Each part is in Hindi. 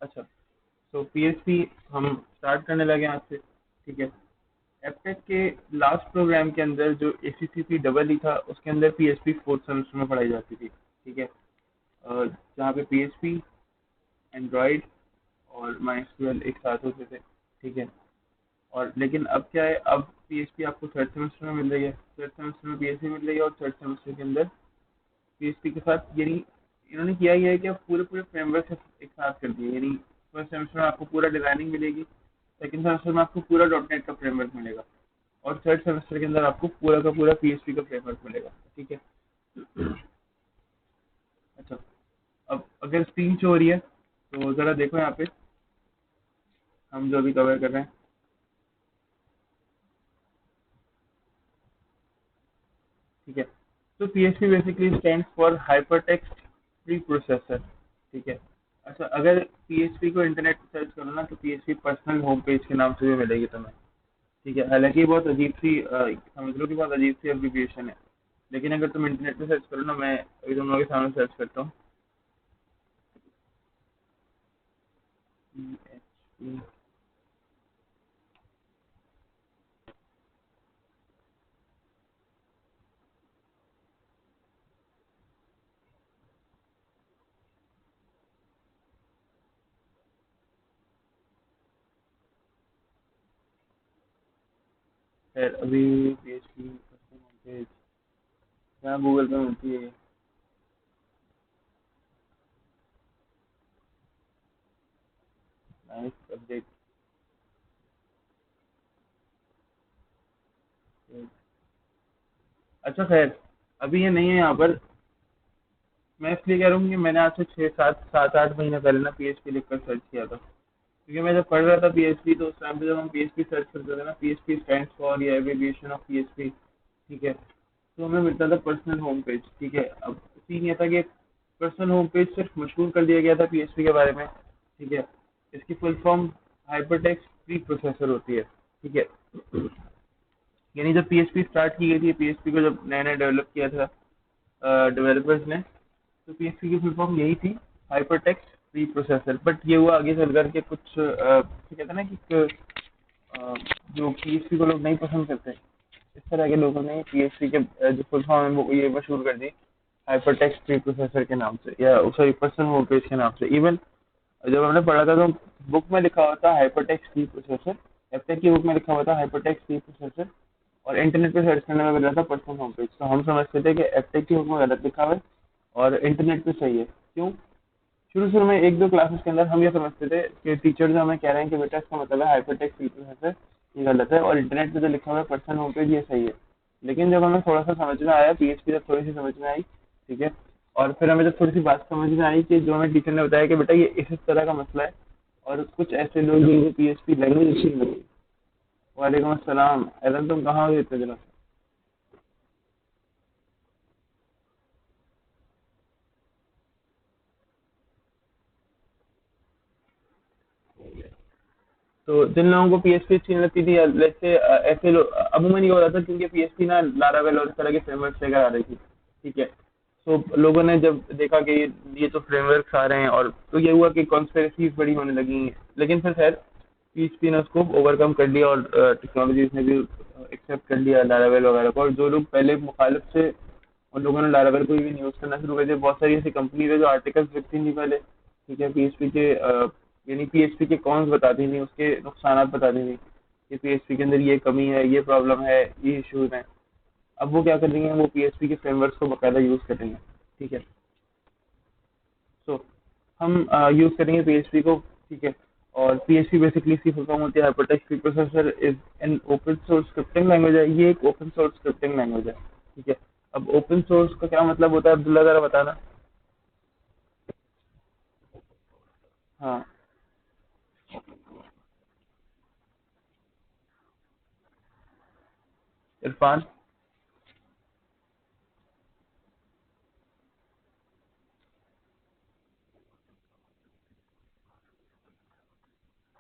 अच्छा, तो पीएचपी हम स्टार्ट करने लगे आज से, ठीक है। एफटेक के लास्ट प्रोग्राम के अंदर जो एसीसीपी डबल ई था, उसके अंदर पीएचपी फोर्थ सेमेस्टर में पढ़ाई जाती थी, ठीक है। जहाँ पे पीएचपी, एंड्रॉयड और माइस्क्यूएल एक साथ होते थे, ठीक है। और लेकिन अब क्या है, अब पीएचपी आपको थर्ड सेमेस्टर में मिल रही है, थर्ड सेमेस्टर में पीएचपी मिल रही है, और थर्ड सेमेस्टर के अंदर पीएचपी के साथ, यानी इन्होंने किया ही है कि अब पूरे पूरे फ्रेमवर्क एक साथ कर दिए। यानी फर्स्ट सेमेस्टर में आपको पूरा डिजाइनिंग मिलेगी, सेकंड सेमेस्टर में आपको पूरा डॉट नेट का फ्रेमवर्क मिलेगा, और थर्ड सेमेस्टर के अंदर आपको पूरा का पूरा पीएचपी का फ्रेमवर्क मिलेगा, ठीक है। अच्छा, अब अगर स्क्रीन शो हो रही है तो जरा देखो यहाँ पे हम जो अभी कवर कर रहे हैं, ठीक है। तो PHP basically stand for hyper text pre processor, ठीक है। अच्छा, अगर पीएचपी को इंटरनेट पे सर्च करो ना, तो पीएचपी पर्सनल होम पेज के नाम से भी मिलेगी तुम्हें, ठीक है। हालांकि ये बहुत अजीब सी समझ लो कि बहुत अजीब सी एब्रिविएशन है, लेकिन अगर तुम इंटरनेट पे सर्च करो ना, मैं अभी तुम लोगों के सामने सर्च करता हूँ। PHP, खैर अभी पीएचपी पर्सनल होम पेज यहाँ गूगल पे मिलती है। Nice update. अच्छा खैर, अभी ये नहीं है यहाँ पर। मैं इसलिए कह रहा हूँ कि मैंने आज से 6 7 8 महीने पहले ना पीएचपी लिखकर सर्च किया था, क्योंकि मैं जब पढ़ रहा था पीएचपी, तो उस टाइम पे जब हम पीएचपी सर्च करते थे ना, पीएचपी स्टैंड्स फॉर या एब्रिविएशन ऑफ पीएचपी, ठीक है, तो हमें मिलता था पर्सनल होम पेज, ठीक है। अब सीन ये था कि पर्सनल होम पेज सिर्फ मशहूर कर दिया गया था पीएचपी के बारे में, ठीक है। इसकी full form hypertext pre processor होती है, ठीक है। यानी जब पीएचपी स्टार्ट की गई थी, पीएचपी को जब नया नया डेवलप किया था डेवलपर्स ने, तो पीएचपी की फुल फॉर्म यही थी, hyper text pre processor. But ये हुआ आगे चल करके कुछ कहते हैं ना कि जो पीएचपी को लोग नहीं पसंद करते, इस तरह के लोगों ने पीएचपी के जो फुल फॉर्म है वो ये मशहूर कर दी हाइपर टेक्स्ट प्री प्रोसेसर के नाम से, या सॉरी पर्सनल होम पेज के नाम से। इवन जब हमने पढ़ा था तो बुक में लिखा हुआ था हाइपर टेक्स्ट प्री प्रोसेसर, एफटेक की बुक में लिखा हुआ था हाइपर टेक्स्ट प्री प्रोसेसर, और इंटरनेट पे सर्च करने में मिल रहा था पर्सनल होम पेज। तो हम समझते थे कि एफटेक की बुक में गलत लिखा हुआ है और इंटरनेट पे सही है। क्यों? शुरू शुरू में एक दो क्लासेस के अंदर हम ये समझते थे कि टीचर जो हमें कह रहे हैं कि बेटा इसका मतलब है हाइपरटेक्स्ट फीचर है, ये गलत है, और इंटरनेट पे जो लिखा हुआ है पर्सनल होम पेज ये सही है। लेकिन जब हमें थोड़ा सा समझ में आया, पीएचपी जब थोड़ी सी समझ में आई, ठीक है, और फिर हमें जब थोड़ी सी बात समझ में आई कि जो हमें टीचर ने बताया कि बेटा ये इस तरह का मसला है, और कुछ ऐसे लोग जिनको पीएचपी लैंग्वेज अच्छी नहीं लगी। वालेकुम अस्सलाम, एलन तुम कहाँ हो इतने दिनों से? तो जिन लोगों को पीएचपी अच्छी नहीं लगती थी, जैसे ऐसे लोग अमूमन ये हो रहा था क्योंकि पीएचपी ना लारावेल और इस तरह के फ्रेमवर्क लेकर आ रही थी, ठीक है। तो लोगों ने जब देखा कि ये तो फ्रेमवर्क आ रहे हैं, और तो ये हुआ कि कॉन्स्पिरेसीज बड़ी होने लगी। लेकिन फिर खैर पीएचपी ने उसको ओवरकम कर लिया, और टेक्नोलॉजीज ने भी एक्सेप्ट कर लिया लारावेल वगैरह को। और जो लोग पहले मुखालिफ थे, उन लोगों ने लारावेल को भी यूज करना शुरू कर दिया। बहुत सारी ऐसी कंपनीज है जो आर्टिकल्स लिखती थी पहले, ठीक है, पीएचपी के यानी पीएचपी के कॉन्स बताती थी, उसके नुकसान बताती थी कि पीएचपी के अंदर ये कमी है, ये प्रॉब्लम है, ये इश्यूज हैं। अब वो क्या कर रही हैं, वो पीएचपी के फ्रेमवर्क को बकायदा यूज कर रही हैं, ठीक है। सो हम यूज करेंगे पीएचपी को, ठीक है। और पीएचपी बेसिकली इसकी फुल फॉर्म होती है hypertext preprocessor is an open source scripting language है। ये एक ओपन सोर्स स्क्रिप्टिंग लैंग्वेज है, ठीक है। अब ओपन सोर्स का क्या मतलब होता है, अब्दुल्ला जरा बताना। हाँ, इरफान।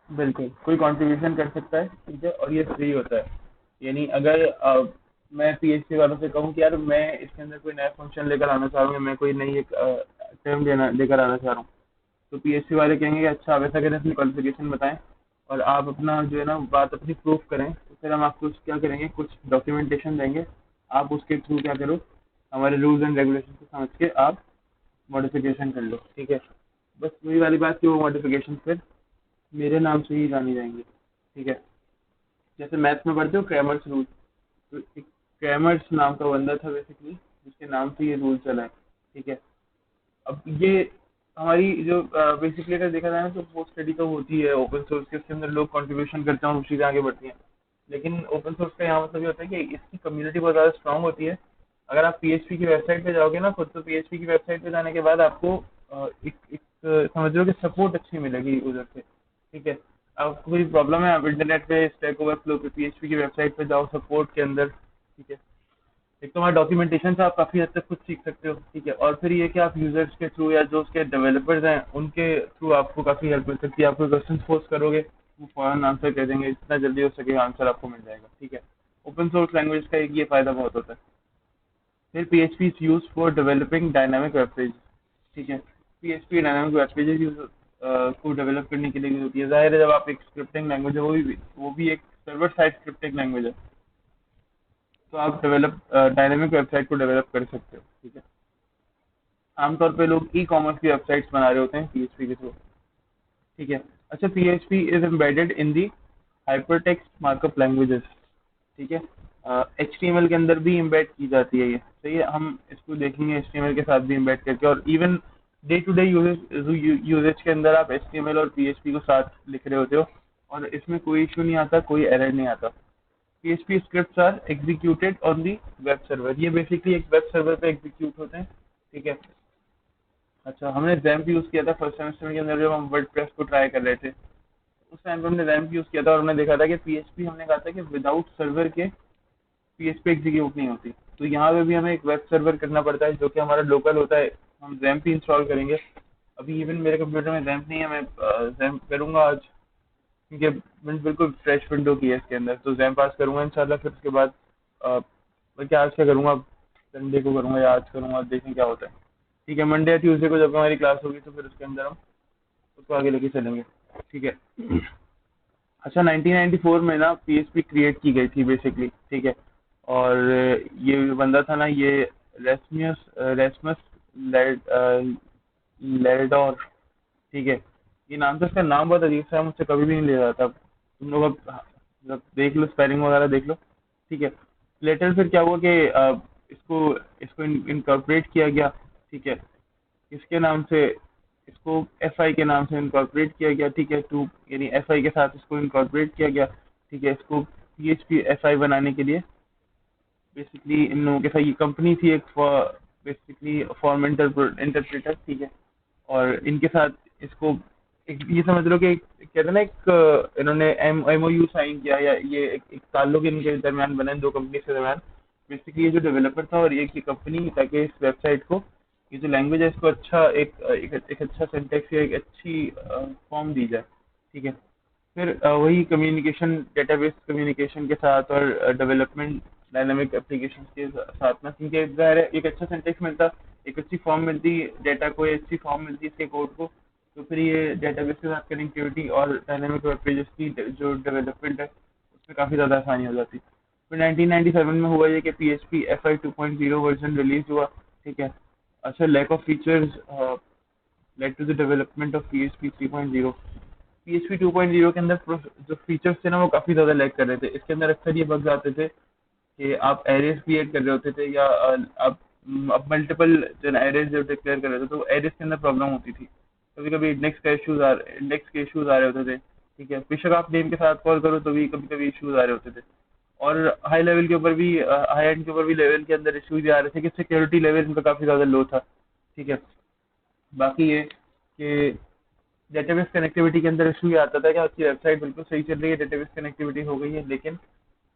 बिल्कुल, कोई कंट्रीब्यूशन कर सकता है, ठीक है, और ये फ्री होता है। यानी अगर मैं पीएचपी वालों से कहूँ कि यार मैं इसके अंदर कोई नया फंक्शन लेकर आना चाह रहा हूँ, या मैं कोई नई एक टर्म लेकर आना चाह रहा हूँ, तो पीएचपी वाले कहेंगे कि अच्छा आप ऐसा करें, अपनी क्वालिफिकेशन बताएं और आप अपना जो है ना बात अपनी प्रूफ करें, तो फिर हम आपको क्या करेंगे, कुछ डॉक्यूमेंटेशन देंगे, आप उसके थ्रू क्या करो, हमारे रूल्स एंड रेगुलेशन को समझ के आप मॉडिफिकेशन कर लो, ठीक है। बस वही वाली बात कि वो मॉडिफिकेशन फिर मेरे नाम से ही जानी जाएंगी, ठीक है। जैसे मैथ्स में पढ़ते हो क्रैमर्स रूल, तो एक क्रैमर्स नाम का बंदा था बेसिकली, जिसके नाम से ये रूल चला है, ठीक है। अब ये हमारी जो बेसिकली अगर देखा जाए ना तो पोस्ट स्टडी तो होती है ओपन सोर्स के, उसके अंदर लोग कंट्रीब्यूशन करते हैं और उसी से आगे बढ़ती हैं। लेकिन ओपन सोर्स का यहाँ मतलब ये होता है कि इसकी कम्युनिटी बहुत ज़्यादा स्ट्रांग होती है। अगर आप पीएचपी की वेबसाइट पे जाओगे ना खुद, तो पीएचपी की वेबसाइट पे जाने के बाद आपको समझ लो कि सपोर्ट अच्छी मिलेगी उधर से, ठीक है। आपको कोई प्रॉब्लम है, आप इंटरनेट पे स्टैक ओवरफ्लो पे पीएचपी की वेबसाइट पे जाओ सपोर्ट के अंदर, ठीक है। एक तो हमारा डॉक्यूमेंटेशन से आप काफ़ी हद तक कुछ सीख सकते हो, ठीक है। और फिर ये कि आप यूजर्स के थ्रू या जो उसके डेवलपर्स हैं उनके थ्रू आपको काफ़ी हेल्प मिल सकती है। आप कोई क्वेश्चन पोस्ट करोगे, वो फौरन आंसर कर देंगे, जितना जल्दी हो सके आंसर आपको मिल जाएगा, ठीक है। ओपन सोर्स लैंग्वेज का एक ये फ़ायदा बहुत होता है। फिर PHP is use for developing dynamic web page, ठीक है। PHP dynamic web pages use को डेवलप करने के लिए यूज होती है। जाहिर है जब आप एक स्क्रिप्टिंग लैंग्वेज है, वो भी एक सर्वर साइड स्क्रिप्टिंग लैंग्वेज है, तो आप डेवलप डायनेमिक वेबसाइट को डेवलप कर सकते हो, ठीक है। आमतौर पे लोग ई कॉमर्स की वेबसाइट्स बना रहे होते हैं पीएचपी के थ्रू, ठीक है। अच्छा, PHP is embedded in the hypertext markup languages, ठीक है। HTML के अंदर भी एम्बेड की जाती है ये, सही है। हम इसको देखेंगे HTML के साथ भी एम्बेड करके, और even day to day usages के अंदर आप HTML और PHP को साथ लिख रहे होते हो, और इसमें कोई इशू नहीं आता, कोई एरर नहीं आता। PHP scripts are executed on the web server, ये बेसिकली एक वेब सर्वर पे एग्जीक्यूट होते हैं, ठीक है। अच्छा, हमने रैम्प यूज़ किया था फर्स्ट सेमेस्टर के अंदर जब हम वर्डप्रेस को ट्राई कर रहे थे, उस टाइम पे हमने रैम्प यूज़ किया था, और हमने देखा था कि PHP हमने कहा था कि विदाउट सर्वर के PHP एग्जीक्यूट नहीं होती। तो यहाँ पे भी हमें एक वेब सर्वर करना पड़ता है जो कि हमारा लोकल होता है, हम रैम्प ही इंस्टॉल करेंगे। अभी इवन मेरे कंप्यूटर में रैम्प नहीं है, मैं रैम्प करूँगा आज, क्योंकि मैंने बिल्कुल फ्रेश विंडो की है इसके अंदर, तो जैम पास करूंगा इंशाल्लाह। फिर उसके बाद मैं क्या आज क्या करूंगा, संडे को करूंगा या आज करूंगा, देखें क्या होता है, ठीक है। मंडे या ट्यूसडे को जब हमारी क्लास होगी तो फिर उसके अंदर हम उसको आगे लेके चलेंगे, ठीक है। अच्छा, 1994 में ना PHP क्रिएट की गई थी बेसिकली, ठीक है। और ये बंदा था ना, ये रेस्मस रेस्मस लेडोर, ठीक है। ये नाम तो, इसका नाम बहुत अजीब सा है, मुझसे कभी भी नहीं ले रहा था। तुम लोग अब जब देख लो, स्पेलिंग वगैरह देख लो, ठीक है। लेटर फिर क्या हुआ कि इसको इसको इनकॉर्पोरेट किया गया, ठीक है। इसके नाम से, इसको FI के नाम से इनकॉर्पोरेट किया गया, ठीक है। टू यानी FI के साथ इसको इनकॉर्पोरेट किया गया, ठीक है। इसको PHP FI बनाने के लिए बेसिकली इन लोगों के साथ, ये कंपनी थी एक बेसिकली फॉर्म इंटरप्रेटर, ठीक है। और इनके साथ इसको ये समझ लो कि कहते हैं ना, एक इन्होंने MOU साइन किया, या ये एक ताल्लुक इनके दरमियान बना है, दो कंपनी के दरमियान। बेसिकली ये जो डेवलपर था और एक ये कंपनी, ताकि इस वेबसाइट को, ये जो लैंग्वेज है इसको अच्छा एक अच्छा सिंटैक्स या एक अच्छी फॉर्म दी जाए, ठीक है। फिर वही कम्युनिकेशन, डेटाबेस कम्युनिकेशन के साथ और डेवलपमेंट डायनामिक एप्लीकेशन के साथ में, क्योंकि ज़ाहिर है एक अच्छा सिंटेक्स मिलता, एक अच्छी फॉर्म मिलती डेटा को, एक अच्छी फॉर्म मिलती इसके कोड को, तो फिर ये डेटाबेस के साथ कनेक्टिविटी और डायनामिक वेब पेजेस की जो डेवलपमेंट है उसमें काफ़ी ज़्यादा आसानी हो जाती। फिर 1997 में हुआ ये कि PHP FI 2.0 वर्जन रिलीज हुआ, ठीक है। अच्छा, lack of features led to the development of PHP 3.0। PHP 2.0 के अंदर जो फीचर्स थे ना वो काफ़ी ज़्यादा लैग कर रहे थे। इसके अंदर अक्सर ये बग्स आते थे कि आप एरेज क्रिएट कर रहे होते थे, या आप मल्टीपल जो एरेज जो डिक्लेयर कर रहे थे, तो एरेज के अंदर प्रॉब्लम होती थी। कभी कभी इंडेक्स के इश्यूज आ रहे होते थे, ठीक है। बेशक आप नेम के साथ कॉल करो तो भी कभी कभी इश्यूज आ रहे होते थे। और हाई लेवल के ऊपर भी, हाई एंड के ऊपर भी लेवल के अंदर इश्यूज आ रहे थे कि सिक्योरिटी लेवल इनका काफ़ी ज़्यादा लो था, ठीक है। बाकी ये कि डेटाबेस कनेक्टिविटी के अंदर इशू ये आता था कि आपकी वेबसाइट बिल्कुल सही चल रही है, डेटाबेस कनेक्टिविटी हो गई है, लेकिन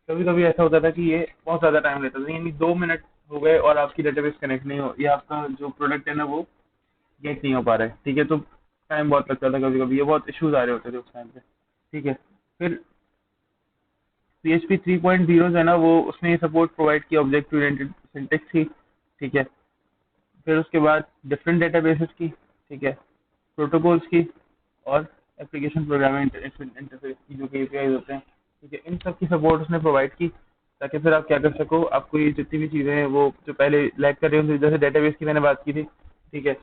कभी कभी ऐसा होता था कि ये बहुत ज़्यादा टाइम लेता था, यानी 2 मिनट हो गए और आपकी डेटाबेस कनेक्ट नहीं हो, या आपका जो प्रोडक्ट है ना वो गेट नहीं हो पा रहा है, ठीक है। तो टाइम बहुत लगता था, कभी कभी ये बहुत इश्यूज आ रहे होते थे उस टाइम पे, ठीक है। फिर PHP 3.0 है ना, वो उसने ये सपोर्ट प्रोवाइड किया ऑब्जेक्ट ओरिएंटेड सिंटेक्स की, ठीक है। फिर उसके बाद डिफरेंट डेटाबेसेस की, ठीक है। प्रोटोकॉल्स की और एप्लीकेशन प्रोग्रामिंग इंटरफेस की जो एपीआई होते हैं, ठीक है, इन सब की सपोर्ट उसने प्रोवाइड की, ताकि फिर आप क्या कर सको, आपको ये जितनी भी चीज़ें हैं वो जो पहले लैग कर रही होती, जैसे डेटाबेस की मैंने बात की थी, ठीक है,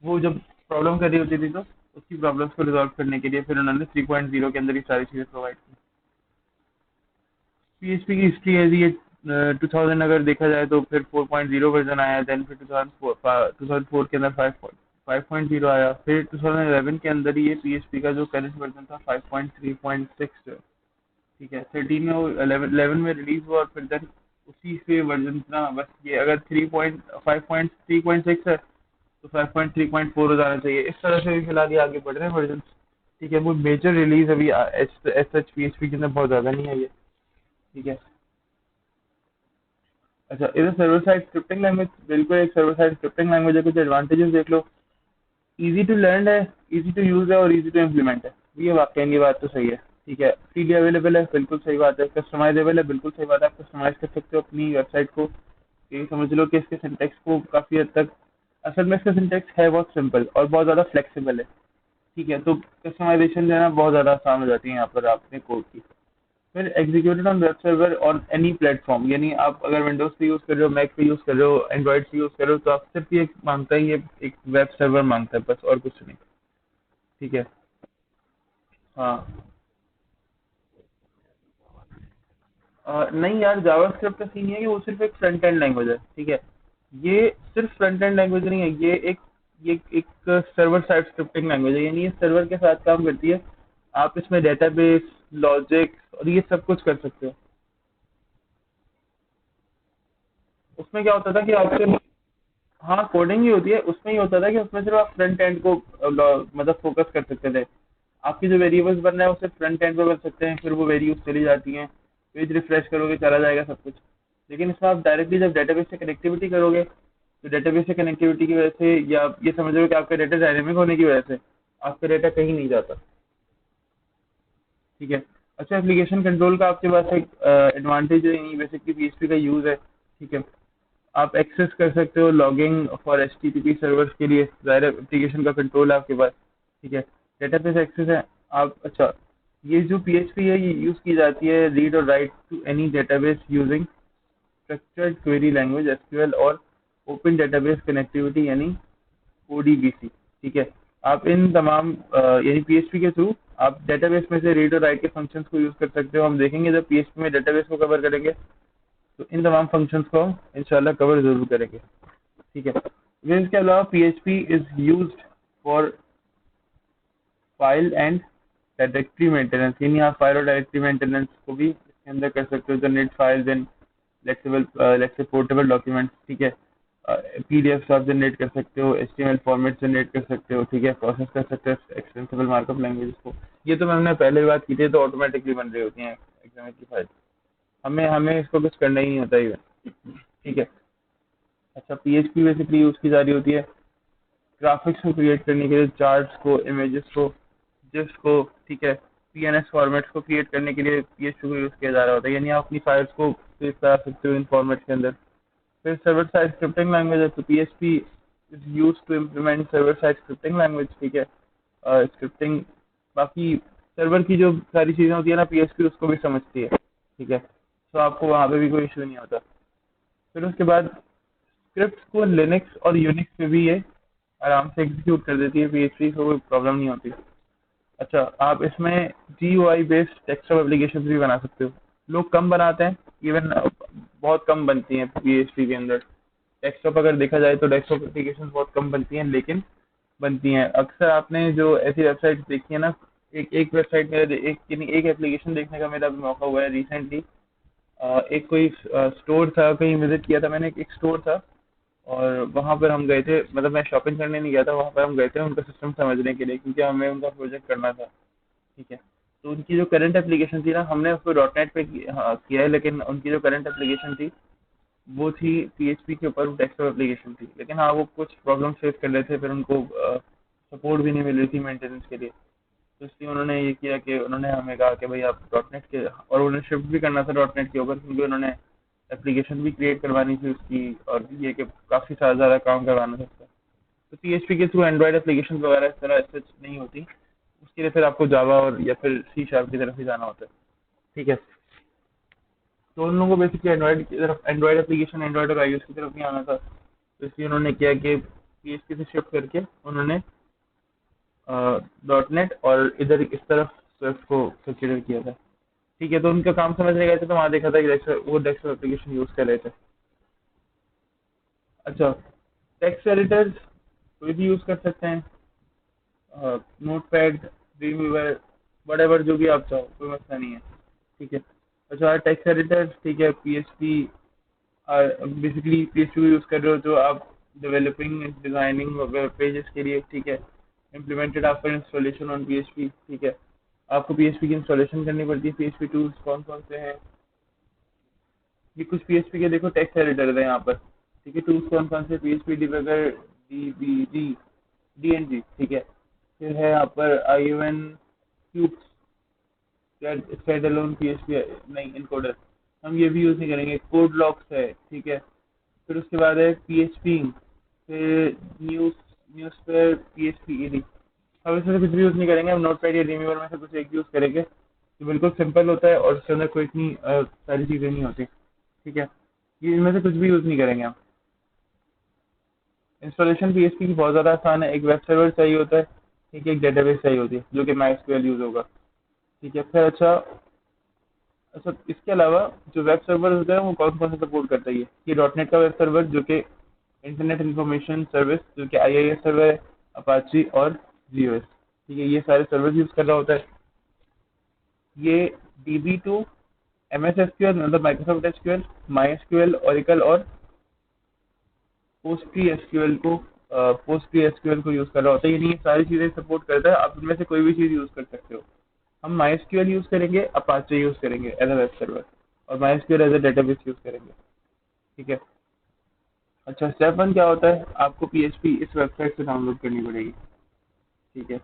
वो जब प्रॉब्लम कर रही होती थी तो उसकी प्रॉब्लम्स को रिजॉल्व करने के लिए फिर उन्होंने 3.0 के अंदर ये सारी चीज़ें प्रोवाइड की। पीएचपी की हिस्ट्री है जी, ये 2000 अगर देखा जाए तो फिर 4.0 वर्जन आया, देन फिर 2004 के अंदर 5.0 आया, फिर 2011 के अंदर ही ये पीएचपी का जो करंट वर्जन था 5.3.6, ठीक है, 13 में वो 11 में रिलीज हुआ, और फिर देन उसी से वर्जन ना, बस ये अगर 5.3.6 है तो 5.3.4 हो जाना चाहिए, इस तरह से भी फिलहाल ये आगे बढ़ रहे हैं वर्जन, ठीक है। वो मेजर रिलीज अभी एस एच पीएचपी के अंदर बहुत ज़्यादा नहीं है ये, ठीक है। अच्छा, इधर सर्वर साइड स्क्रिप्टिंग लैंग्वेज, बिल्कुल एक सर्वर साइड स्क्रिप्टिंग लैंग्वेज है, कुछ एडवांटेजेस देख लो, इजी टू लर्न है, इजी टू यूज है और इजी टू इम्प्लीमेंट है, ये वाकई ये बात तो सही है, ठीक है। फ्रीली अवेलेबल है, बिल्कुल सही बात है, कस्टमाइजेबल है, बिल्कुल सही बात है, आप कस्टमाइज कर सकते हो अपनी वेबसाइट को, ये समझ लो कि इसके सिंटेक्स को काफ़ी हद तक, असल में इसका सिंटेक्स है बहुत सिंपल और बहुत ज़्यादा फ्लेक्सिबल है, ठीक है, तो कस्टमाइजेशन जो है ना बहुत ज़्यादा आसान हो जाती है यहाँ पर आपने कोड की। फिर executed on web server on any platform, यानी आप अगर विंडोज पे यूज़ कर रहे हो, मैक पे यूज़ कर रहे हो, एंड्रॉइड पे यूज़ कर रहे हो, तो आप सिर्फ ये मांगता है, ये एक वेब सर्वर मांगता है बस, और कुछ नहीं, ठीक है। हाँ, नहीं यार, जावास्क्रिप्ट का सीन ये है कि वो सिर्फ एक फ्रंट एंड लैंग्वेज है, ठीक है, ये सिर्फ फ्रंट एंड लैंग्वेज नहीं है, ये एक सर्वर साइड स्क्रिप्टिंग लैंग्वेज है, यानी ये सर्वर के साथ काम करती है, आप इसमें डेटाबेस, लॉजिक और ये सब कुछ कर सकते हो। उसमें क्या होता था कि आपसे, हाँ कोडिंग ही होती है, उसमें ही होता था कि उसमें सिर्फ आप फ्रंट एंड को मतलब फोकस कर सकते थे, आपकी जो वेरिएबल्स बन रहे हैं वो सिर्फ फ्रंट एंड पे बन सकते हैं, फिर वो वेरिएबल्स चली जाती हैं, पेज रिफ्रेश करोगे चला जाएगा सब कुछ। लेकिन इसमें आप डायरेक्टली जब डेटाबेस से कनेक्टिविटी करोगे, तो डेटाबेस से कनेक्टिविटी की वजह से, या ये समझ लो कि आपका डेटा डायनेमिक होने की वजह से आपका डेटा कहीं नहीं जाता, ठीक है। अच्छा, एप्लीकेशन कंट्रोल का आपके पास एक एडवांटेज है, यानी बेसिकली पीएचपी का यूज़ है, ठीक है, आप एक्सेस कर सकते हो लॉगिंग फॉर एचटीटीपी सर्वर्स के लिए, ज़ाहिर एप्लीकेशन का कंट्रोल है आपके पास, ठीक है, डेटाबेस एक्सेस है आप। अच्छा, ये जो पीएचपी है ये यूज़ की जाती है रीड और write to any database using structured query language SQL और ओपन डेटाबेस कनेक्टिविटी यानी ओडीबीसी, ठीक है। आप इन तमाम यानी पीएचपी के थ्रू आप डेटाबेस में से रीड और राइट के फंक्शंस को यूज़ कर सकते हो, हम देखेंगे जब पीएचपी में डेटाबेस को कवर करेंगे तो इन तमाम फंक्शंस को हम इंशाल्लाह कवर जरूर करेंगे, ठीक है। फिर इसके अलावा PHP is used for file and directory maintenance, यानी आप फाइल और डायरेक्टरी मेंटेनेंस को भी इसके अंदर कर सकते हो, generate files and let's say portable documents, ठीक है, पीडीएफ आप जनरेट कर सकते हो, एचटीएमएल फॉर्मेट जनरेट कर सकते हो, ठीक है, प्रोसेस कर सकते हो एक्सटेंसिबल मार्कअप लैंग्वेज को, ये तो मैंने पहले ही बात की थी, तो ऑटोमेटिकली बन रही होती हैं एग्जाम की फाइल, हमें हमें इसको कुछ करना ही नहीं होता इवन, ठीक है। अच्छा, पीएचपी बेसिकली यूज की जा रही होती है ग्राफिक्स को क्रिएट करने के लिए, चार्ट्स को, इमेजेस को, जिस को, ठीक है, पीएनएस फॉर्मेट्स को क्रिएट करने के लिए पीएचपी को यूज किया जा रहा होता है, यानी आप अपनी फाइल्स को सेव करा सकते हो इन फॉर्मेट के अंदर। फिर सर्वर साइड स्क्रिप्टिंग लैंग्वेज है, तो PHP is use to implement server side scripting language, ठीक है, स्क्रिप्टिंग, बाकी सर्वर की जो सारी चीज़ें होती है ना, पीएचपी उसको भी समझती है, ठीक है, तो आपको वहाँ पे भी कोई इशू नहीं होता। फिर उसके बाद स्क्रिप्ट को लिनक्स और यूनिक्स पे भी ये आराम से एग्जीक्यूट कर देती है, पीएचपी को कोई प्रॉब्लम नहीं होती। अच्छा, आप इसमें जीयूआई बेस्ड डेस्कटॉप एप्लीकेशन भी बना सकते हो, लोग कम बनाते हैं, इवन बहुत कम बनती हैं पीएचपी के अंदर, डेस्कटॉप अगर देखा जाए तो डेस्कटॉप एप्लीकेशन बहुत कम बनती हैं, लेकिन बनती हैं। अक्सर आपने जो ऐसी वेबसाइट देखी है ना, एक एक वेबसाइट में एक यानी एक एप्लीकेशन देखने का मेरा भी मौका हुआ है रिसेंटली, एक कोई स्टोर था, कहीं विजिट किया था मैंने, एक स्टोर था, और वहाँ पर हम गए थे, मतलब मैं शॉपिंग करने नहीं गया था, वहाँ पर हम गए थे उनका सिस्टम समझने के लिए, क्योंकि हमें उनका प्रोजेक्ट करना था, ठीक है। तो उनकी जो करंट एप्लीकेशन थी ना, हमने उसको डॉट नेट पे हाँ, किया है, लेकिन उनकी जो करंट एप्लीकेशन थी वो थी पीएचपी के ऊपर डेस्कटॉप एप्लीकेशन थी, लेकिन हाँ वो कुछ प्रॉब्लम फेस कर रहे थे, फिर उनको सपोर्ट भी नहीं मिल रही थी मेंटेनेंस के लिए, तो इसलिए उन्होंने ये किया कि उन्होंने हमें कहा कि भाई आप डॉट नेट के, और उन्हें शिफ्ट भी करना था डॉट नेट के ऊपर, क्योंकि उन्होंने एप्लीकेशन भी क्रिएट करवानी थी उसकी, और ये कि काफ़ी सारा ज़्यादा काम करवाना था उसका, तो पीएचपी के थ्रू एंड्रॉयड एप्लीकेशन वगैरह इस तरह ऐसे नहीं होती, उसके लिए फिर आपको जावा और या फिर सी शार्प की तरफ ही जाना होता है। ठीक है, तो उन लोगों को बेसिकली एंड्रॉयड की तरफ, एंड्रॉयड एप्लीकेशन, एंड्रॉयड और आईओएस की तरफ नहीं आना था, तो इसलिए उन्होंने किया कि पीएचपी से शिफ्ट करके उन्होंने डॉट नेट और इधर इस तरफ स्विफ्ट को कंसिडर किया था। ठीक है, तो उनका काम समझने गए थे तो वहाँ देखा था कि वो डेस्कटॉप एप्लीकेशन यूज़ कर रहे थे। अच्छा, टेक्स्ट एडिटर्स कोई भी यूज़ कर सकते हैं, नोट पैड, ड्रीमवीवर, वट जो भी आप चाहो, कोई मसला नहीं है। ठीक है, अच्छा टेक्स्ट एडिटर, ठीक है, पीएचपी बेसिकली पीएचपी यूज़ कर रहे हो जो आप डेवलपिंग डिजाइनिंग वेब पेजेस के लिए। ठीक है, implemented after installation on PHP. ठीक है, आपको पीएचपी की इंस्टॉलेशन करनी पड़ती है। पीएचपी टूल्स कौन कौन से हैं, ये कुछ पीएचपी के देखो टेक्स्ट एडिटर है यहाँ पर। ठीक है, टूल्स कौन कौन से, पीएचपी डिबगर, डीबीजी, डीएनजी। ठीक है, फिर है यहाँ पर ION cubes, stand alone PHP नहीं इनकोडर, हम ये भी यूज़ नहीं करेंगे। कोड लॉक्स है। ठीक है, फिर उसके बाद है पीएचपी, फिर न्यूज न्यूज पर पीएचपी ईडी। हम इसमें से कुछ भी यूज़ नहीं करेंगे, हम नोटपैड या ड्रीमवीवर में से कुछ एक यूज़ करेंगे जो बिल्कुल सिंपल होता है और उसके अंदर कोई इतनी सारी चीज़ें नहीं होती। ठीक है, ये इनमें से कुछ भी यूज़ नहीं करेंगे हम। इंस्टॉलेशन पीएचपी की बहुत ज़्यादा आसान है, एक वेब सर्वर चाहिए होता है। ठीक है, एक डेटाबेस चाहिए होती है जो कि माइस्क्यूएल यूज़ होगा। ठीक है, फिर अच्छा अच्छा इसके अलावा जो वेब सर्वर होता है वो कौन कौन सा सपोर्ट करता है, ये डॉट नेट का वेब सर्वर जो कि इंटरनेट इंफॉर्मेशन सर्विस, जो कि आईआईएस सर्वर है, अपाची और जीओएस। ठीक है, ये सारे सर्वर यूज़ कर रहा होता है। ये DB2, MS SQL मतलब Microsoft SQL, my SQL, Oracle और पोस्ट एसक्यूएल को यूज़ कर रहा होता है। यानी ये सारी चीज़ें सपोर्ट करता है, आप इनमें से कोई भी चीज़ यूज़ कर सकते हो। हम माई एसक्यूएल यूज़ करेंगे, अपाचे यूज़ करेंगे एज अ वेब सर्वर, और MySQL as a database use करेंगे। ठीक है, अच्छा स्टेप वन क्या होता है, आपको पीएचपी इस वेबसाइट से डाउनलोड करनी पड़ेगी। ठीक है,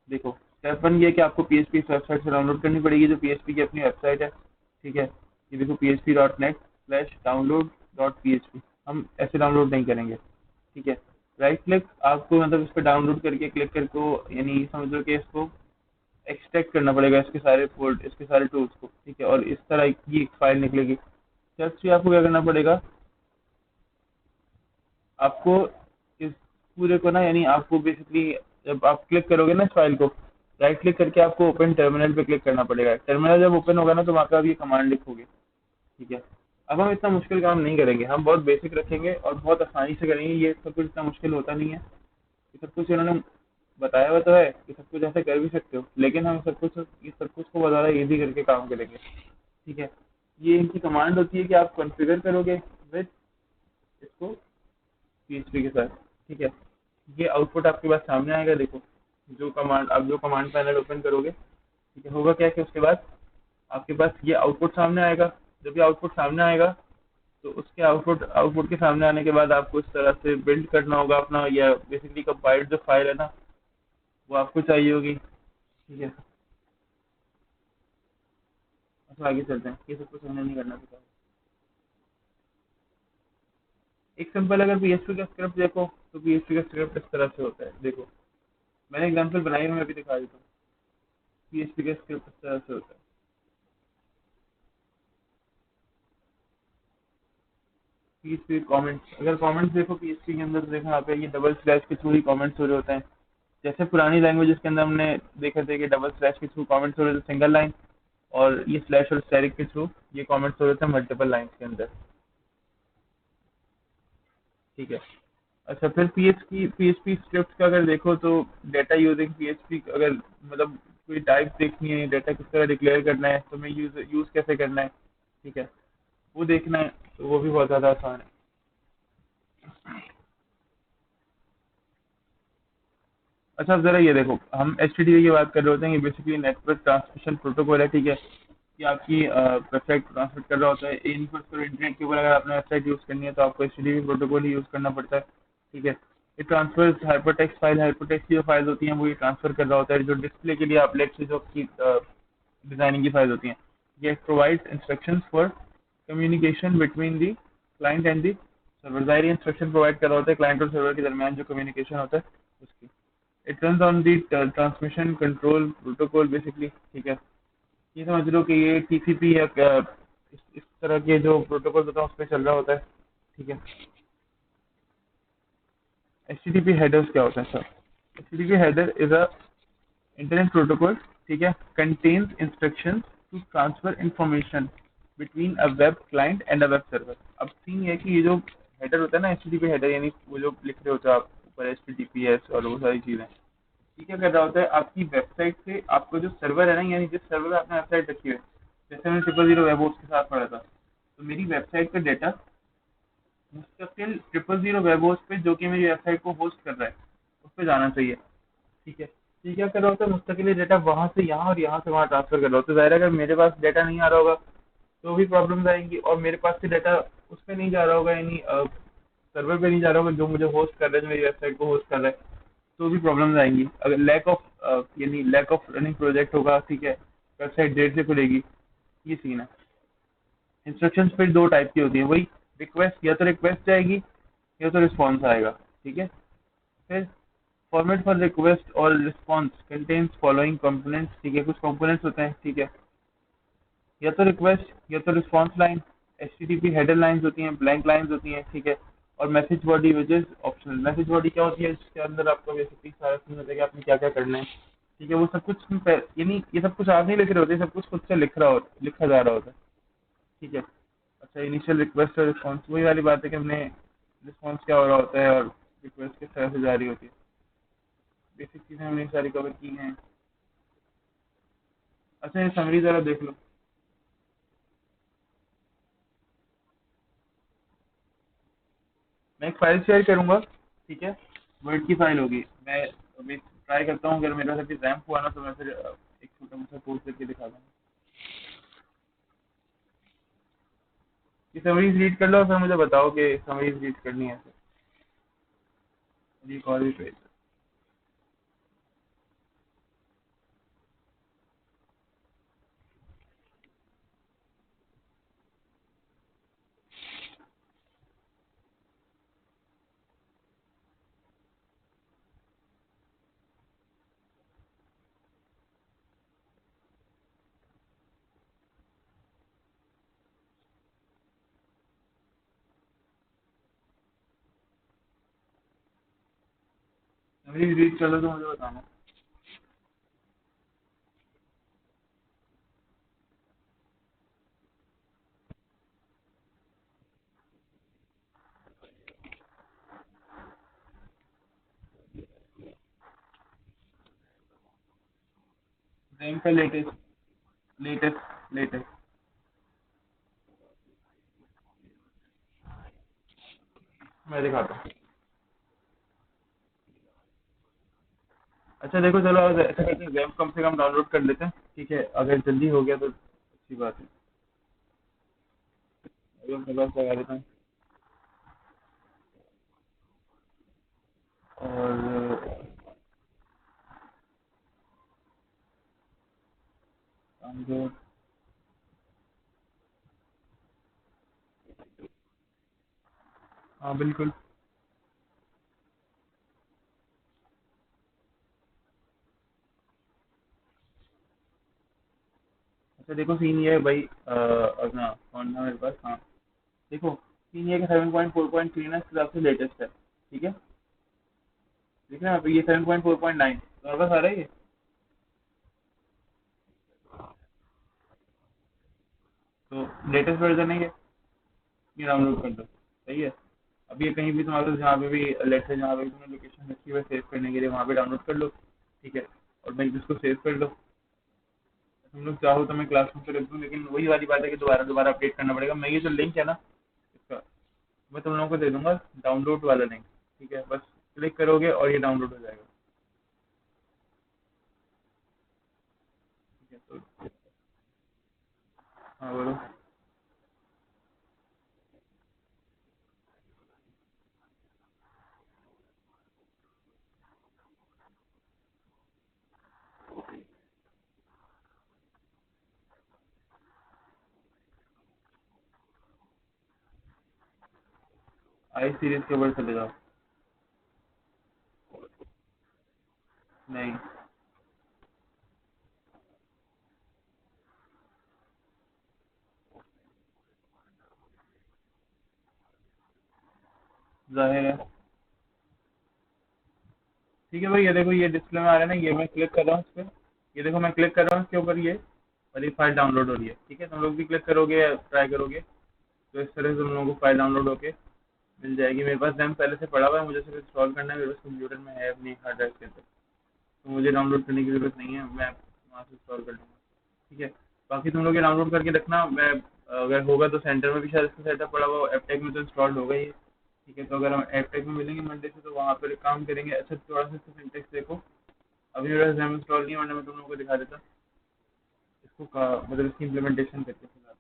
देखो स्टेप वन ये है कि आपको पीएचपी इस वेबसाइट से डाउनलोड करनी पड़ेगी जो पीएचपी की अपनी वेबसाइट है। ठीक है, ये देखो php.net/download.php, हम ऐसे डाउनलोड नहीं करेंगे। ठीक है, राइट क्लिक आपको मतलब इस पर डाउनलोड करके क्लिक करके, यानी समझ लो कि इसको एक्सट्रैक्ट करना पड़ेगा, इसके सारे फोल्ड, इसके सारे टूल्स को। ठीक है, और इस तरह की एक फाइल निकलेगी। स्टेप थ्री आपको क्या करना पड़ेगा, आपको इस पूरे को ना, यानी आपको बेसिकली जब आप क्लिक करोगे ना इस फाइल को, राइट क्लिक करके आपको ओपन टर्मिनल पे क्लिक करना पड़ेगा। टर्मिनल जब ओपन होगा ना तो वहाँ पे आप ये कमांड लिखोगे। ठीक है, अब हम इतना मुश्किल काम नहीं करेंगे, हम बहुत बेसिक रखेंगे और बहुत आसानी से करेंगे। ये सब कुछ इतना मुश्किल होता नहीं है, ये सब कुछ इन्होंने बताया हुआ तो है कि सब कुछ ऐसे कर भी सकते हो, लेकिन हम सब कुछ इस सब कुछ को बहुत ज़्यादा ईजी करके काम करेंगे। ठीक है, ये इनकी कमांड होती है कि आप कॉन्फ़िगर करोगे विद इसको पीएचपी के साथ। ठीक है, ये आउटपुट आपके पास सामने आएगा। देखो जो कमांड, आप जो कमांड पैनल ओपन करोगे, ठीक है, होगा क्या कि उसके बाद आपके पास ये आउटपुट सामने आएगा। जब ये आउटपुट सामने आएगा तो उसके आउटपुट आउटपुट के सामने आने के बाद आपको इस तरह से बिल्ड करना होगा अपना, या बेसिकली कंपाइल्ड जो फाइल है ना वो आपको चाहिए होगी। ठीक है, अच्छा आगे चलते हैं, ये सब कुछ हमें नहीं करना पड़ता। एक सिंपल अगर पीएचपी का स्क्रिप्ट देखो तो पीएचपी का स्क्रिप्ट इस तरह से होता है। देखो मैंने एग्जांपल बनाई है, मैं अभी दिखा देता हूँ। पीएचपी का स्क्रिप्ट इस तरह से होता है। पीएचपी कमेंट्स, अगर कमेंट्स देखो पीएचपी के अंदर तो देखो यहाँ पे ये डबल स्लैश के थ्रू ही कमेंट्स हो रहे होते हैं। जैसे पुरानी लैंग्वेजेस के अंदर हमने देखे थे कि डबल स्लैश के थ्रू कमेंट्स हो रहे थे सिंगल लाइन, और ये स्लैश और स्टेरिक के थ्रू ये कमेंट्स हो रहे थे मल्टीपल लाइन्स के अंदर। ठीक है, अच्छा फिर पीएचपी स्क्रिप्ट का अगर देखो तो डेटा यूजिंग पीएचपी, अगर मतलब कोई टाइप देखनी है, डेटा किस तरह डिक्लेयर करना है, तो मैं यूज कैसे करना है, ठीक है, वो देखना है, तो वो भी बहुत ज़्यादा आसान है। अच्छा अब जरा ये देखो, हम एचटीटीपी की बात कर रहे होते हैं, ये बेसिकली नेटवर्क ट्रांसमिशन प्रोटोकॉल है। ठीक है, कि आपकी वेबसाइट ट्रांसमिट कर रहा होता है इंटरनेट के ऊपर। अगर आपने वेबसाइट यूज़ करनी है तो आपको एचटीटीपी प्रोटोकॉल ही यूज़ करना पड़ता है। ठीक है, ये ट्रांसफर हाइपरटेक्स्ट की जो फाइल्स होती हैं वो ये ट्रांसफर कर रहा होता है, जो डिस्प्ले के लिए आप लेट्स से जो आपकी डिजाइनिंग की फाइल्स होती हैं। ये provide instructions for communication between the client and the server ज़ाहिर इंस्ट्रक्शन प्रोवाइड कर रहा होता है क्लाइंट और सर्वर के दरमियान जो कम्युनिकेशन होता है उसकी। It runs on the transmission control protocol basically, ठीक है। ये समझ लो कि ये टीसीपी या इस तरह के जो प्रोटोकॉल होता है उस पर चल रहा होता है, ठीक है। एचटीटीपी हेडर्स क्या होता है sir? HTTP header is a internet protocol, ठीक है, contains instructions to transfer information between a web client and a web server. अब सीन ये है कि ये जो हेडर होता है ना, एचटीटीपी हेडर, यानी वो जो लिख रहे होते हो आप ऊपर एचटीटीपीएस और वो सारी चीजें, ये क्या कर रहा होता है आपकी वेबसाइट से आपको जो सर्वर है ना, यानी जिस सर्वर पे आपने वेबसाइट रखी है, जैसे मैंने 000 वेब होस्ट के साथ पढ़ा था, तो मेरी वेबसाइट का डेटा मुस्तकिल 000 वेब होस्ट पे जो कि मेरी वेबसाइट को होस्ट कर रहा है उस पर जाना चाहिए, ठीक है। तो ये क्या कर रहा होता है, मुस्तकिल डेटा वहां से यहाँ और यहाँ से वहाँ ट्रांसफर कर रहा होता है। जाहिर है अगर मेरे पास डेटा नहीं आ रहा होगा तो भी प्रॉब्लम्स आएंगी, और मेरे पास से डाटा उस पर नहीं जा रहा होगा, यानी सर्वर पे नहीं जा रहा होगा जो मुझे होस्ट कर रहा है, जो मेरी वेबसाइट को होस्ट कर रहा है, तो भी प्रॉब्लम्स आएंगी। अगर लैक ऑफ यानी लैक ऑफ रनिंग प्रोजेक्ट होगा, ठीक है, वेबसाइट देर से खुलेगी, ये सीन है। इंस्ट्रक्शंस फिर दो टाइप की होती है, वही रिक्वेस्ट, या तो रिक्वेस्ट जाएगी या तो रिस्पॉन्स आएगा, ठीक है। फिर फॉर्मेट फॉर रिक्वेस्ट और रिस्पॉन्स कंटेन्स फॉलोइंग कंपोनेंट्स, ठीक है, कुछ कंपोनेंट्स होते हैं, ठीक है, या तो रिक्वेस्ट या तो response line, HTTP header lines होती हैं, ब्लैंक लाइंस होती हैं, ठीक है, और message body which is optional. Message body क्या होती है, इसके अंदर आपको बेसिकली सारा सीन होता है कि आपने क्या क्या करना है, ठीक है। वो सब कुछ यानी ये सब कुछ आप नहीं लिख रहे होते, सब कुछ खुद से लिखा जा रहा होता है, ठीक है। अच्छा, इनिशियल रिक्वेस्ट और रिस्पॉन्स, वही वाली बात है कि हमने रिस्पॉन्स क्या हो रहा होता है और रिक्वेस्ट किस तरह से जारी होती है। बेसिक चीज़ें हमने सारी कवर की हैं। अच्छा, ये समरी ज़रा देख लो। मैं एक फाइल शेयर करूंगा, ठीक है, वर्ड की फाइल होगी। मैं अभी ट्राई करता हूँ, अगर मेरे साथ भी रैम्प हुआ ना तो मैं फिर एक छोटा मोटा कोड करके दिखा दूंगा। ये समरीज रीड कर लो, फिर मुझे बताओ कि समरीज रीड करनी है फिर कॉल भी पे। समरीज रीड कर लो तो मुझे बताना। रैम्प का लेटेस्ट लेटेस्ट लेटेस्ट मैं दिखाता हूँ। अच्छा देखो, चलो आज ऐसा करते हैं, रैम्प कम से कम डाउनलोड कर लेते हैं, ठीक है, अगर जल्दी हो गया तो अच्छी बात है। अभी मैं बस लगा देता हूँ और डाउनलोड। हाँ बिल्कुल। अच्छा देखो, सीन ये है भाई, अपना कौन था मेरे पास, हाँ, देखो सीन ये है कि 7.4.3 ना इस हिसाब से लेटेस्ट है, ठीक है। ठीक है ना, तो ये 7.4.9 तुम्हारे पास आ रहा है ये? तो लेटेस्ट वर्जन है ये डाउनलोड कर दो, सही है। अब ये कहीं भी तुम्हारे पास जहाँ पे भी लेट है, जहाँ पे भी तुमने लोकेशन रखी हुई है सेव करने के लिए, वहाँ पे डाउनलोड कर लो, ठीक है, और मैं इसको सेव कर लो। तुम लोग चाहो तो मैं क्लासरूम से रख दूँ, लेकिन वही वाली बात है कि दोबारा दोबारा अपडेट करना पड़ेगा। मैं ये जो लिंक है ना इसका, मैं तुम लोगों को दे दूंगा, डाउनलोड वाला लिंक, ठीक है, बस क्लिक करोगे और ये डाउनलोड हो जाएगा, ठीक है। तो हाँ बोलो। आई सीरीज के ऊपर चले जाओ। नहीं, जाहिर है। ठीक है भाई, ये देखो ये डिस्प्ले में आ रहा है ना, ये मैं क्लिक कर रहा हूँ इस पे। ये देखो मैं क्लिक कर रहा हूँ इसके ऊपर, ये और ये फाइल डाउनलोड हो रही है। ठीक है, तुम लोग भी क्लिक करोगे या ट्राई करोगे तो इस तरह से तुम लोगों को फाइल डाउनलोड होके मिल जाएगी। मेरे पास रैम पहले से पड़ा हुआ है, मुझे सिर्फ इंस्टॉल करना है, मेरे पास कंप्यूटर में है अपनी हार्ड ड्राइव के अंदर, तो मुझे डाउनलोड करने की जरूरत नहीं है, मैं वहाँ से इंस्टॉल कर लूँगा। ठीक है, बाकी तुम लोग ये डाउनलोड करके रखना। मैं अगर होगा तो सेंटर में भी शायद इसका सेटअप पड़ा हुआ, एपटेक में तो इंस्टॉल्ड होगा ही है। ठीक है, तो अगर हम एपटेक में मिलेंगे मंडे से तो वहाँ पर एक काम करेंगे। अच्छा, थोड़ा सा इसका सिंटेक्स देखो। अभी मेरे पास रैम इंस्टॉल नहीं है, वरना मैं तुम लोगों को दिखा देता इसको मतलब इसकी इम्प्लीमेंटेशन करके फिलहाल।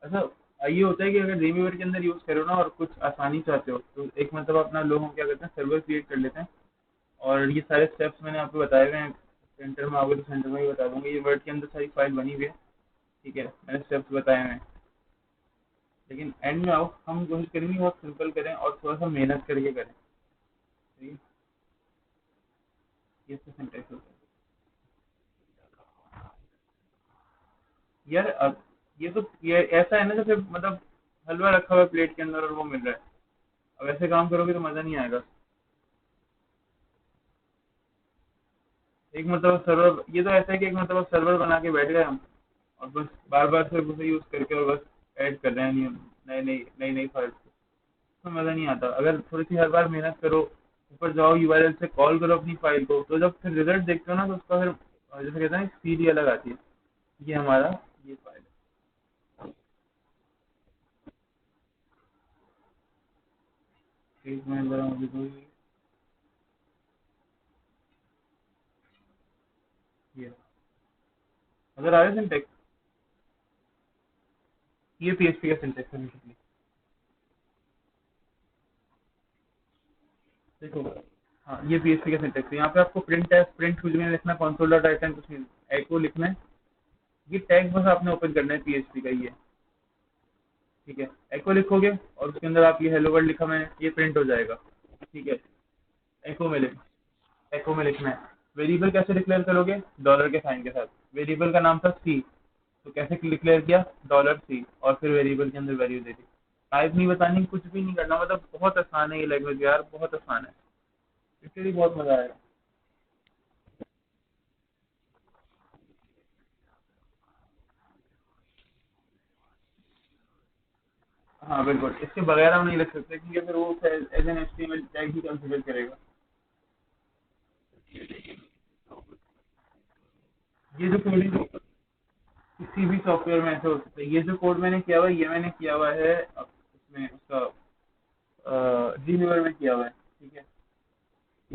अच्छा, ये होता है कि अगर ड्रीमवीवर के अंदर यूज़ करो ना और कुछ आसानी चाहते हो तो एक मतलब अपना लोग हम क्या करते हैं, सर्वर क्रिएट कर लेते हैं। और ये सारे स्टेप्स मैंने आपको बताए हुए हैं, सेंटर में आओगे तो सेंटर में ही बता दूंगा, ये वर्ड के अंदर सारी फाइल बनी हुई है। ठीक है, मैंने स्टेप्स बताए हुए हैं। लेकिन एंड में आओ, हम कोशिश करेंगे बहुत सिंपल करें और थोड़ा सा मेहनत करके करें। ठीक है, ये इसका सिंटेक्स होता है। यार अब ये तो ये ऐसा है ना जैसे मतलब हलवा रखा हुआ है प्लेट के अंदर और वो मिल रहा है। अब ऐसे काम करोगे तो मज़ा नहीं आएगा। एक मतलब सर्वर, ये तो ऐसा है कि एक मतलब सर्वर बना के बैठ गए हम और बस बार बार सिर्फ उसे यूज़ करके और बस ऐड कर रहे हैं नियम, नए नई नई नई फाइल्स। तो मज़ा नहीं आता। अगर थोड़ी सी हर बार मेहनत करो, ऊपर जाओ यूआरएल से कॉल करो अपनी फाइल को, तो जब फिर रिजल्ट देखते हो ना तो उसका फिर जैसे कहते हैं सीडी अलग आती है। ये हमारा ये फाइल है। एक मिनट जरा मुझे दो ये अगर आ रहा है सिंटेक्स, ये पीएचपी का सिंटेक्स है बेसिकली। देखो, हाँ ये पीएचपी का सिंटेक्स है। यहाँ पे आपको प्रिंट है, प्रिंट कुछ भी नहीं लिखना, कंसोल डॉट राइट कुछ नहीं, एको लिखना है। ये टैग बस आपने ओपन करना है पीएचपी का ही है। ठीक है, एको लिखोगे और उसके अंदर आप ये हेलो वर्ल्ड लिखा मैंने, ये प्रिंट हो जाएगा। ठीक है, एको में लिख एको में लिखना है। वेरिएबल कैसे डिक्लेयर करोगे? डॉलर के साइन के साथ। वेरिएबल का नाम था सी, तो कैसे डिक्लेयर किया? डॉलर सी, और फिर वेरिएबल के अंदर वैल्यू दे दी। टाइप नहीं बतानी, कुछ भी नहीं करना, मतलब बहुत आसान है ये लैंग्वेज यार, बहुत आसान है। इसके लिए बहुत मजा आएगा। हाँ बिल्कुल, इसके बगैर हम नहीं लिख सकते क्योंकि फिर वो एज एन एचटीएमएल टैग भी कंसिडर करेगा। ये जो कोडिंग किसी भी सॉफ्टवेयर में ऐसे हो सकता है। ये जो कोड मैंने किया हुआ है, ये मैंने किया हुआ है उसमें उसका जीन्यूअर में किया हुआ है। ठीक है,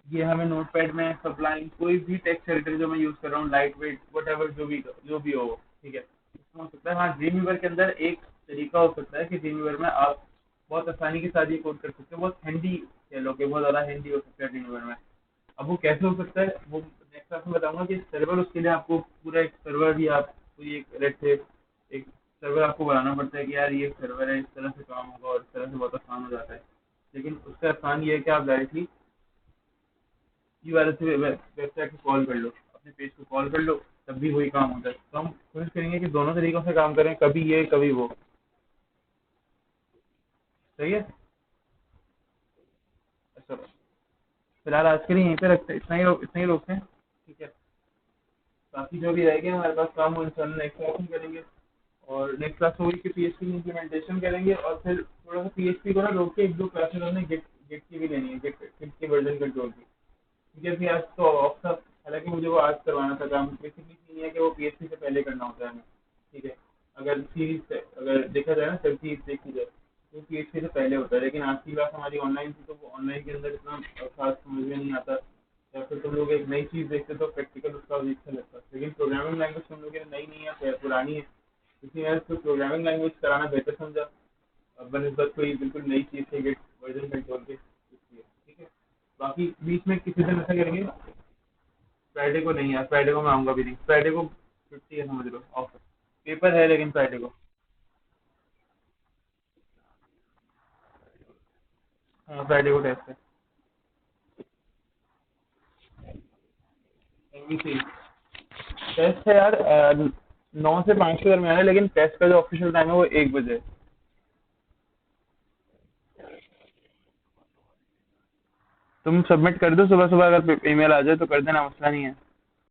ये हमें नोटपैड में सबलाइन कोई भी टेक्स्ट एडिटर जो मैं यूज कर रहा हूँ, लाइट वेट वट एवर जो भी हो। ठीक है, इसमें हो सकता है। हाँ, ड्रीम वीवर के अंदर एक तरीका हो सकता है कि ड्रीम वीवर में आप बहुत आसानी के साथ ये कोड कर सकते हो, बहुत हैंडी कह लो कि बहुत ज़्यादा हैंडी हो सकता है ड्रीम वीवर में। अब वो कैसे हो सकता है वो नेक्स्ट क्लास में बताऊंगा कि सर्वर, उसके लिए आपको पूरा एक सर्वर भी आप कोई एक रेड से एक सर्वर आपको बनाना पड़ता है कि यार ये सर्वर है, इस तरह से काम होगा और इस तरह से बहुत आसान हो जाता है। लेकिन उसका आसान ये है कि आप डायरेक्टली ये वाले से वेबसाइट को कॉल कर लो, अपने पेज को कॉल कर लो, तब भी वही काम होता है। तो हम कोशिश करेंगे कि दोनों तरीकों से काम करें, कभी ये कभी वो। सही है। अच्छा, फिलहाल आज के लिए यहीं पे रखते हैं, इतना ही रोकते हैं। ठीक है, बाकी जो भी रहेगा हमारे पास काम वो इंशाल्लाह नेक्स्ट क्लास में करेंगे। और नेक्स्ट क्लास में वही कि पीएचपी की इम्प्लीमेंटेशन करेंगे और फिर थोड़ा सा पीएचपी को ना रोक के एक दो क्लासेस हमने गिट गिट की भी लेनी है, गिट गिट के वर्जन कंट्रोल की। ठीक है, अभी आज तो ऑफ था, हालांकि मुझे वो आज करवाना था काम। बेसिकली सीन है कि वो पीएचपी से पहले करना होता है हमें। ठीक है, अगर सीरीज से अगर देखा जाए ना, सब चीज देखी जाए तो पीएचपी से पहले होता है। लेकिन आज की क्लास हमारी ऑनलाइन थी, तो वो ऑनलाइन के अंदर इतना खास समझ में नहीं आता, या फिर तुम लोग एक नई चीज देखते तो प्रैक्टिकल उसका अजीब सा लगता। लेकिन प्रोग्रामिंग लैंग्वेज तुम लोग के लिए नई नहीं है, पुरानी है, इसलिए मैंने उसको प्रोग्रामिंग लैंग्वेज कराना बेहतर समझा बनस्बत कोई बिल्कुल नई चीज है गिट। वर्जन कंट्रोल के इसलिए, ठीक है। बाकी बीच में किसी दिन ऐसा करेंगे। फ्राइडे को नहीं यार, फ्राइडे को मैं आऊँगा भी नहीं, फ्राइडे को छुट्टी है, समझ लो ऑफ है। पेपर है लेकिन फ्राइडे को। हाँ फ्राइडे को टेस्ट है। एमबीसी टेस्ट है यार, 9 से 5 के दरमियान है, लेकिन टेस्ट का जो ऑफिशियल टाइम है वो 1 बजे है। तुम सबमिट कर दो सुबह सुबह, अगर ईमेल आ जाए तो कर देना, मसला नहीं है।